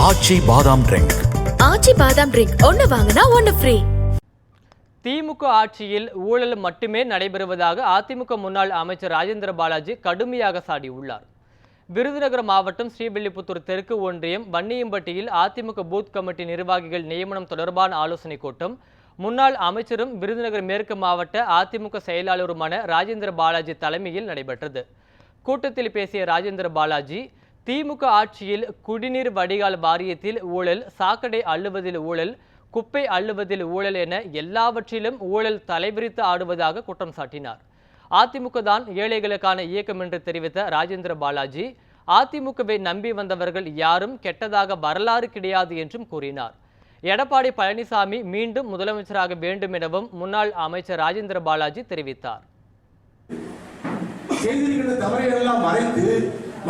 ஆச்சி பாதாம் ட்ரிங்க். ஆச்சி பாதாம் ட்ரிங்க் ஒன்னு வாங்கினா ஒன்னு ஃப்ரீ. திமுக ஆட்சியில் ஊழல் மட்டுமே நடைபெறுவதாக அதிமுக முன்னாள் அமைச்சர் ராஜேந்திர பாலாஜி கடுமையாக சாடியுள்ளார். விருதுநகர் மாவட்டம் ஸ்ரீவில்லிபுத்தூர் தெற்கு ஒன்றியம் வன்னியம்பட்டியில் அதிமுக பூத் கமிட்டி நிர்வாகிகள் நியமனம் தொடர்பான ஆலோசனைக் கூட்டம் முன்னாள் அமைச்சரும் விருதுநகர் மேற்கு மாவட்ட அதிமுக செயலாளருமான ராஜேந்திர பாலாஜி தலைமையில் நடைபெற்றது. கூட்டத்தில் பேசிய ராஜேந்திர பாலாஜி, திமுக ஆட்சியில் குடிநீர் வடிகால் வாரியத்தில் ஊழல், சாக்கடை அள்ளுவதில் ஊழல், குப்பை அள்ளுவதில் ஊழல் என எல்லாவற்றிலும் ஊழல் தலைவிரித்து ஆடுவதாக குற்றம் சாட்டினார். அதிமுக தான் ஏழைகளுக்கான இயக்கம் என்று தெரிவித்த ராஜேந்திர பாலாஜி, அதிமுகவை நம்பி வந்தவர்கள் யாரும் கெட்டதாக வரலாறு கிடையாது என்றும் கூறினார். எடப்பாடி பழனிசாமி மீண்டும் முதலமைச்சராக வேண்டும் எனவும் முன்னாள் அமைச்சர் ராஜேந்திர பாலாஜி தெரிவித்தார்.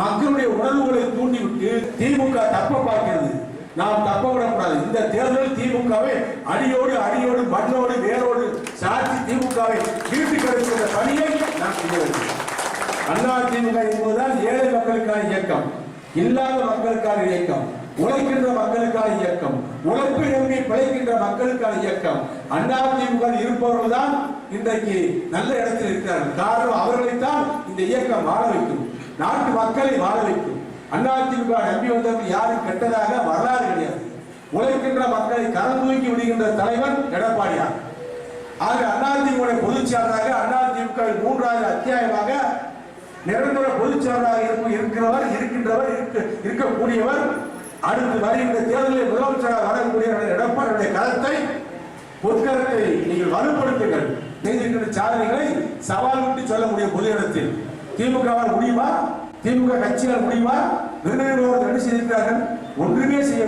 மக்களுடைய உணர்வுகளை தூண்டிவிட்டு திமுக தப்ப பார்க்கிறது. நாம் தப்ப விடக்கூடாது. இந்த தேர்தல் திமுகவை அடியோடு மண்ணோடு வேரோடு சாட்சி திமுகவை வீட்டு கிடைக்கிற பணியை நாம் செய்ய வேண்டும். அண்ணா திமுக என்பதுதான் ஏழை மக்களுக்கான இயக்கம், இல்லாத மக்களுக்கான இயக்கம், உழைக்கின்ற மக்களுக்கான இயக்கம், உழைப்பை நம்பி பிழைக்கின்ற மக்களுக்கான இயக்கம். அண்ணா திமுக இருப்பவர்கள் தான் இன்றைக்கு நல்ல இடத்தில் இருக்கிறார்கள். காரணம், அவர்களைத்தான் இந்த இயக்கம் வாழ வைக்கும், நாட்டு மக்களை வாழ வைக்கும். அதிமுக நம்பி வந்தவர்கள் யாரும் கெட்டதாக வரலாறு கிடையாது. உழைக்கின்ற மக்களை கரம் தூக்கி விடுகின்ற தலைவர் எடப்பாடியார். ஆக அதிமுக பொதுச் செயலராக, அதிமுக மூன்றாவது அத்தியாயமாக நிரந்தர பொதுச் செயலராக இருக்கின்றவர் இருக்கக்கூடியவர் அடுத்து வருகின்ற தேர்தலில் முதலமைச்சராக வரக்கூடிய எடப்பாடியுடைய கருத்தை பொதுக்கருத்தை நீங்கள் வலுப்படுத்துங்கள். செய்திருக்கின்ற சாதனைகளை சவால் விட்டு சொல்ல முடியும். பொது இடத்தில் திமுகவால் முடியுமா? திமுக கட்சியால் முடியுமா? விருதுநகர் என்ன செய்திருக்கிறார்கள்? ஒன்றுமே செய்ய